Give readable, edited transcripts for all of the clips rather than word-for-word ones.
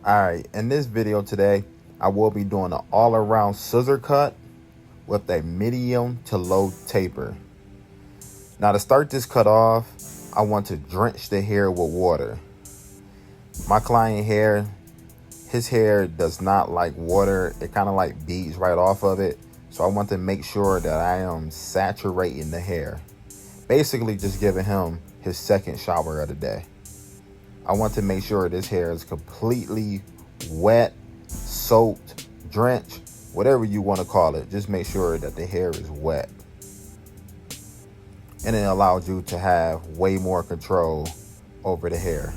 Alright, in this video today, I will be doing an all-around scissor cut with a medium to low taper. Now to start this cut off, I want to drench the hair with water. My client hair, his hair does not like water. It kind of like beads right off of it. So I want to make sure that I am saturating the hair. Basically just giving him his second shower of the day. I want to make sure this hair is completely wet, soaked, drenched, whatever you want to call it. Just make sure that the hair is wet. And it allows you to have way more control over the hair.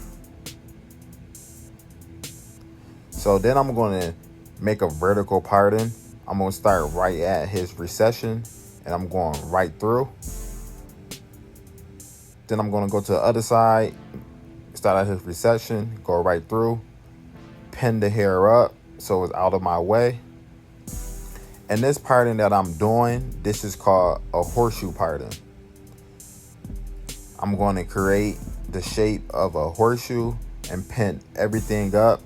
So then I'm going to make a vertical parting. I'm going to start right at his recession and I'm going right through. Then I'm going to go to the other side, start at his recession, go right through, pin the hair up so it's out of my way. And this parting that I'm doing, this is called a horseshoe parting. I'm going to create the shape of a horseshoe and pin everything up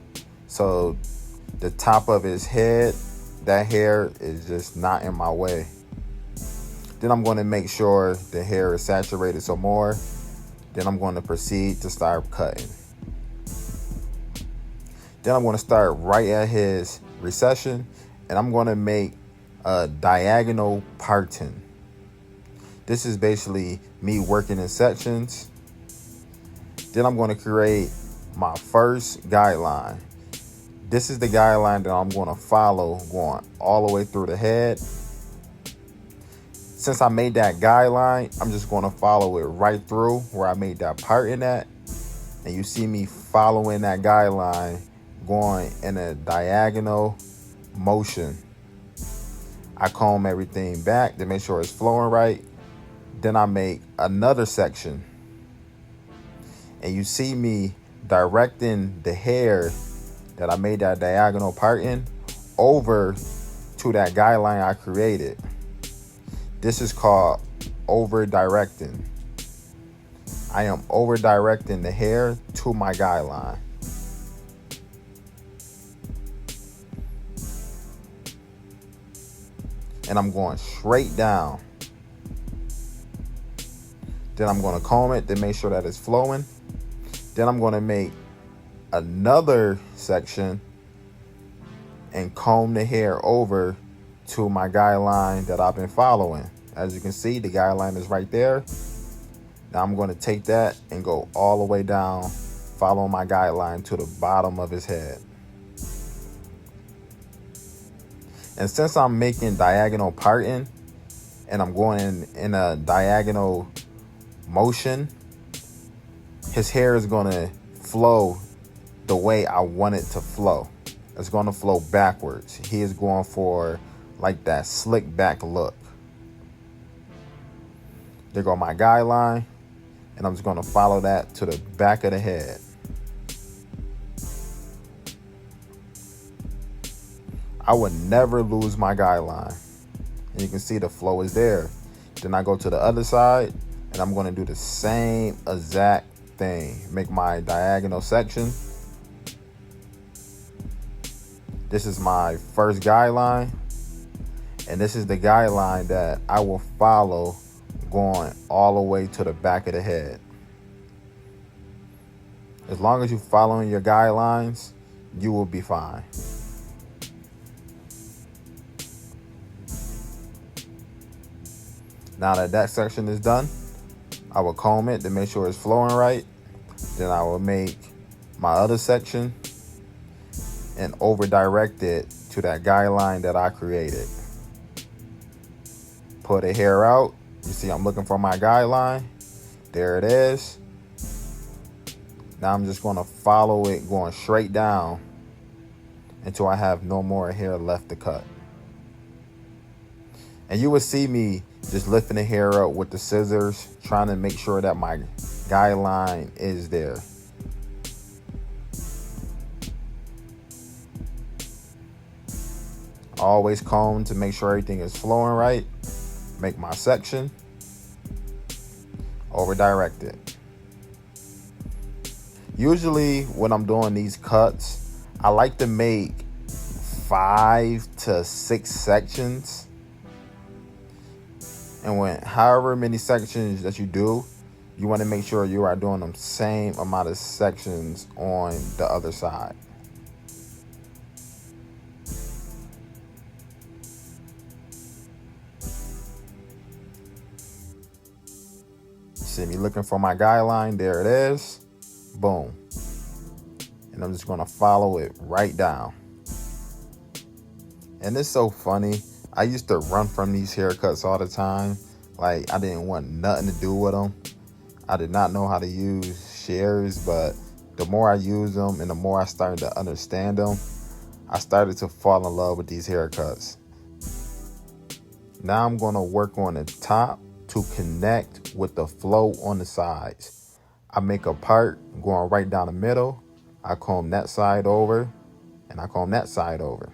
so the top of his head, that hair is just not in my way. Then I'm going to make sure the hair is saturated some more. Then I'm going to proceed to start cutting. Then I'm going to start right at his recession and I'm going to make a diagonal parting. This is basically me working in sections. Then I'm going to create my first guideline. This is the guideline that I'm going to follow going all the way through the head. Since I made that guideline, I'm just going to follow it right through where I made that parting at. And you see me following that guideline going in a diagonal motion. I comb everything back to make sure it's flowing right. Then I make another section. And you see me directing the hair that I made that diagonal parting over to that guideline I created. This is called over directing. I am over directing the hair to my guideline. And I'm going straight down. Then I'm going to comb it to make sure that it's flowing. Then I'm going to make another section and comb the hair over to my guideline that I've been following. As you can see, the guideline is right there. Now I'm going to take that and go all the way down, follow my guideline to the bottom of his head. And since I'm making diagonal parting and I'm going in a diagonal motion, his hair is going to flow the way I want it to flow. It's going to flow backwards. He is going for like that slick back look. There go my guideline, and I'm just going to follow that to the back of the head. I would never lose my guideline. And you can see the flow is there. Then I go to the other side, and I'm going to do the same exact thing. Make my diagonal section. This is my first guideline. And this is the guideline that I will follow going all the way to the back of the head. As long as you're following your guidelines, you will be fine. Now that that section is done, I will comb it to make sure it's flowing right. Then I will make my other section and over direct it to that guideline that I created. Pull the hair out. You see I'm looking for my guideline. There it is. Now I'm just going to follow it going straight down until I have no more hair left to cut. And you will see me just lifting the hair up with the scissors, trying to make sure that my guideline is there. Always comb to make sure everything is flowing right. Make my section. Over direct it. Usually when I'm doing these cuts, I like to make 5 to 6 sections. And when however many sections that you do, you want to make sure you are doing the same amount of sections on the other side. See me looking for my guideline. There it is. Boom. And I'm just going to follow it right down. And it's so funny. I used to run from these haircuts all the time. Like, I didn't want nothing to do with them. I did not know how to use shears, but the more I use them and the more I started to understand them, I started to fall in love with these haircuts. Now I'm going to work on the top to connect with the flow on the sides. I make a part going right down the middle. I comb that side over and I comb that side over.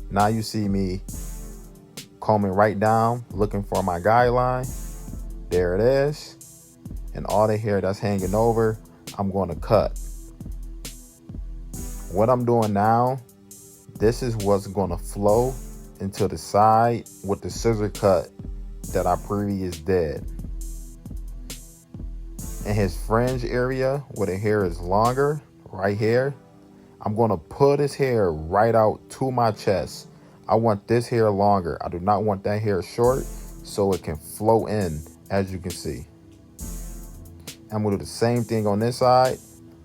Now you see me combing right down, looking for my guideline. There it is. And all the hair that's hanging over, I'm going to cut. What I'm doing now, this is what's going to flow into the side with the scissor cut that I previous did. In his fringe area where the hair is longer, right here, I'm going to pull this hair right out to my chest. I want this hair longer. I do not want that hair short, so it can flow in, as you can see. I'm going to do the same thing on this side.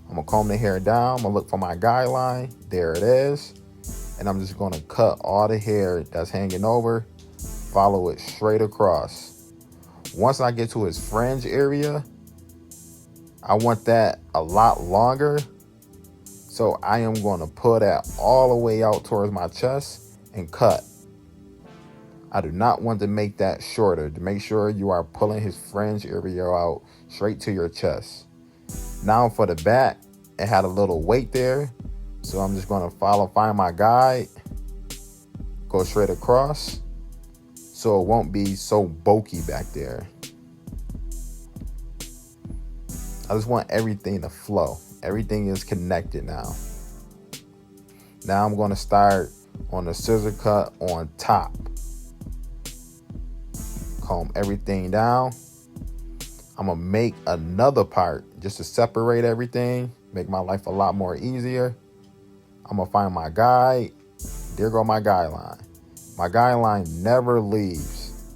I'm going to comb the hair down. I'm going to look for my guideline. There it is. And I'm just going to cut all the hair that's hanging over, follow it straight across. Once I get to his fringe area, I want that a lot longer. So I am going to pull that all the way out towards my chest and cut. I do not want to make that shorter. To make sure you are pulling his fringe area out straight to your chest. Now for the back, it had a little weight there. So I'm just going to find my guide, go straight across, so it won't be so bulky back there. I just want everything to flow. Everything is connected now. Now I'm going to start on the scissor cut on top. Comb everything down. I'm going to make another part just to separate everything, make my life a lot more easier. I'm going to find my guide. There go my guideline. My guideline never leaves.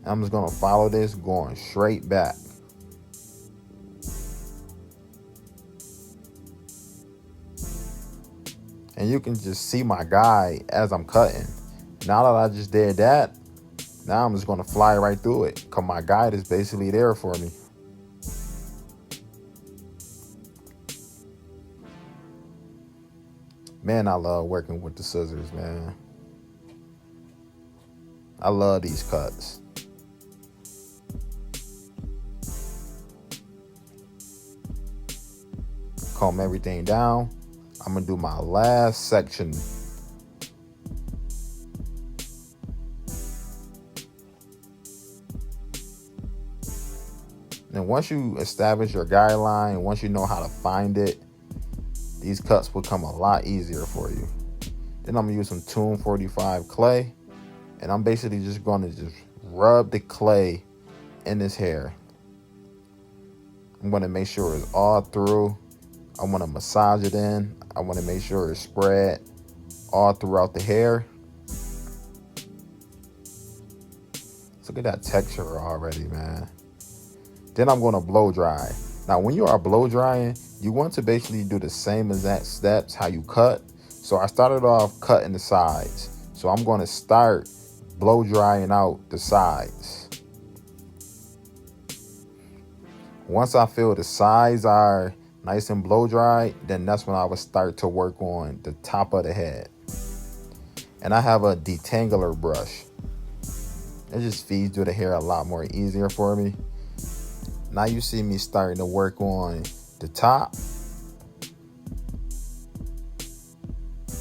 I'm just going to follow this going straight back. And you can just see my guide as I'm cutting. Now that I just did that, now I'm just going to fly right through it because my guide is basically there for me. Man, I love working with the scissors, man. I love these cuts. Comb everything down. I'm going to do my last section. And once you establish your guideline, once you know how to find it, these cuts will come a lot easier for you. Then I'm going to use some Tune 45 clay. And I'm basically just going to just rub the clay in this hair. I'm going to make sure it's all through. I want to massage it in. I want to make sure it's spread all throughout the hair. Look at that texture already, man. Then I'm going to blow dry. Now, when you are blow drying, you want to basically do the same exact steps how you cut. So I started off cutting the sides. So I'm going to start blow drying out the sides. Once I feel the sides are nice and blow dried, then that's when I would start to work on the top of the head. And I have a detangler brush. It just feeds through the hair a lot more easier for me. Now you see me starting to work on the top.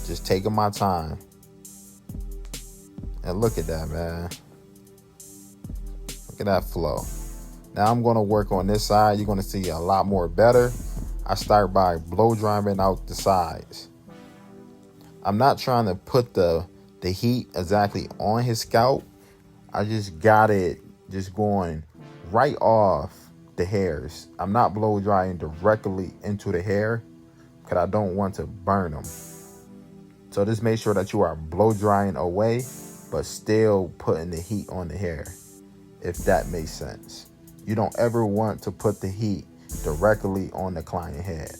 Just taking my time. And look at that, man. Look at that flow. Now I'm going to work on this side. You're going to see a lot more better. I start by blow drying out the sides. I'm not trying to put the heat exactly on his scalp. I just got it just going right off the hairs. I'm not blow drying directly into the hair because I don't want to burn them. So just make sure that you are blow drying away, but still putting the heat on the hair, if that makes sense. You don't ever want to put the heat directly on the client head.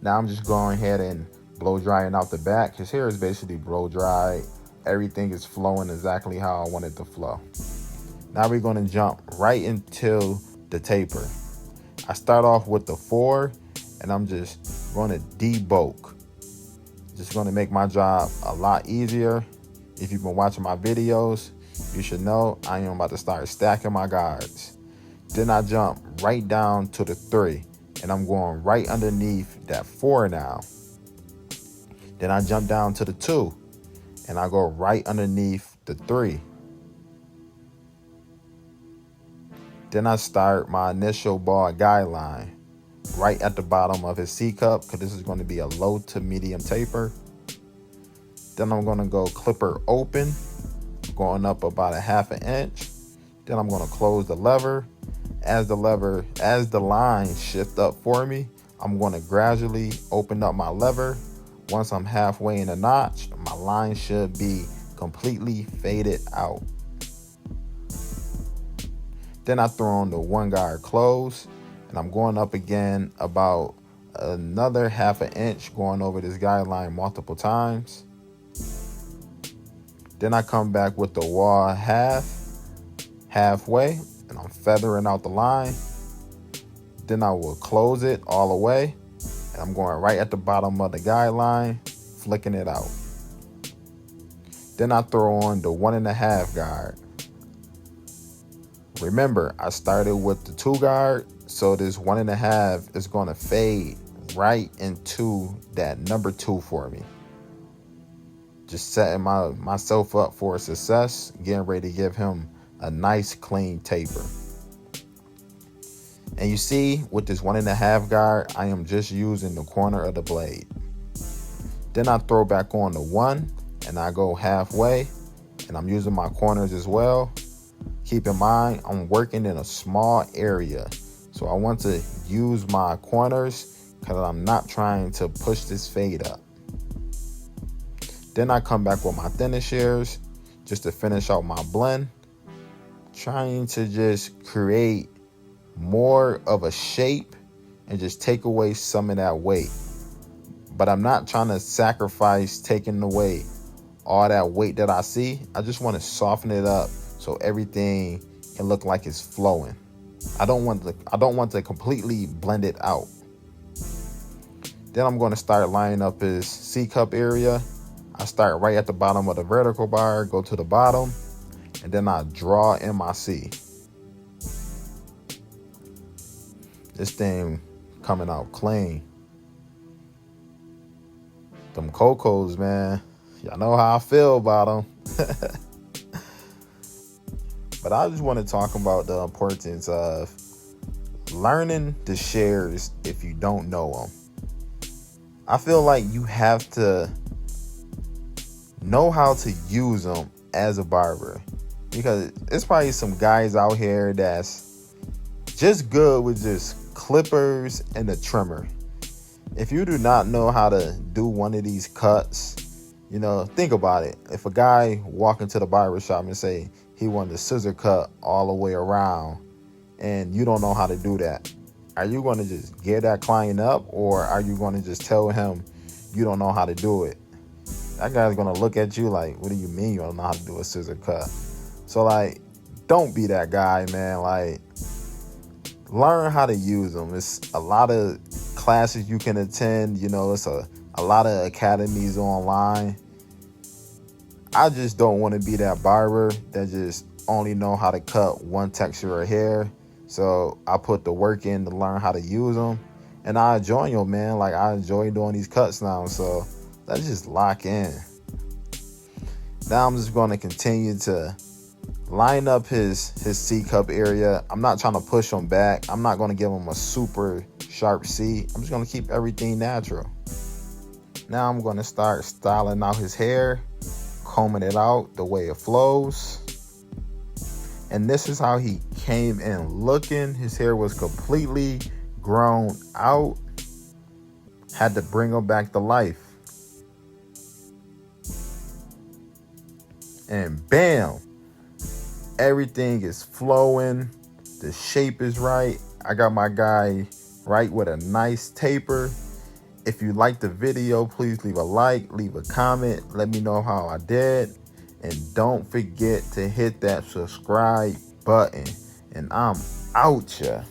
Now I'm just going ahead and blow drying out the back. His hair is basically blow dried. Everything is flowing exactly how I want it to flow. Now we're going to jump right into the taper. I start off with the 4, and I'm just going to debulk. Just going to make my job a lot easier. If you've been watching my videos, you should know I am about to start stacking my guards. Then I jump right down to the 3, and I'm going right underneath that 4 now. Then I jump down to the 2, and I go right underneath the 3. Then I start my initial ball guideline right at the bottom of his C cup, because this is going to be a low to medium taper. Then I'm going to go clipper open, going up about a 1/2 inch. Then I'm going to close the lever. As the line shift up for me, I'm going to gradually open up my lever. Once I'm halfway in the notch, my line should be completely faded out. Then I throw on the 1 guard close, and I'm going up again about another 1/2 inch, going over this guideline multiple times. Then I come back with the wall halfway, and I'm feathering out the line. Then I will close it all the way, and I'm going right at the bottom of the guideline, flicking it out. Then I throw on the 1.5 guard. Remember, I started with the 2 guard, so this 1.5 is going to fade right into that number 2 for me. Just setting myself up for success, getting ready to give him a nice clean taper. And you see, with this 1.5 guard, I am just using the corner of the blade. Then I throw back on the 1, and I go halfway, and I'm using my corners as well. Keep in mind, I'm working in a small area, so I want to use my corners because I'm not trying to push this fade up. Then I come back with my thinner shears just to finish out my blend, trying to just create more of a shape and just take away some of that weight. But I'm not trying to sacrifice taking away all that weight that I see. I just want to soften it up so everything can look like it's flowing. I don't want to completely blend it out. Then I'm going to start lining up his C cup area. I start right at the bottom of the vertical bar, go to the bottom, and then I draw in my C. This thing coming out clean. Them cocos, man. Y'all know how I feel about them. But I just want to talk about the importance of learning the shears if you don't know them. I feel like you have to know how to use them as a barber, because there's probably some guys out here that's just good with just clippers and a trimmer. If you do not know how to do one of these cuts, think about it. If a guy walk into the barber shop and say he wanted a scissor cut all the way around, and you don't know how to do that, are you going to just get that client up, or are you going to just tell him you don't know how to do it? That guy's going to look at you like, what do you mean you don't know how to do a scissor cut? So, don't be that guy, man. Learn how to use them. It's a lot of classes you can attend. It's a lot of academies online. I just don't want to be that barber that just only know how to cut one texture of hair. So I put the work in to learn how to use them. And I enjoy them, man. I enjoy doing these cuts now. So let's just lock in. Now I'm just going to continue to line up his C cup area. I'm not trying to push him back. I'm not going to give him a super sharp C. I'm just going to keep everything natural. Now I'm going to start styling out his hair, combing it out the way it flows. And this is how he came in looking. His hair was completely grown out. Had to bring him back to life. And bam, everything is flowing. The shape is right. I got my guy right with a nice taper. If you liked the video, please leave a like, leave a comment. Let me know how I did. And don't forget to hit that subscribe button. And I'm out ya.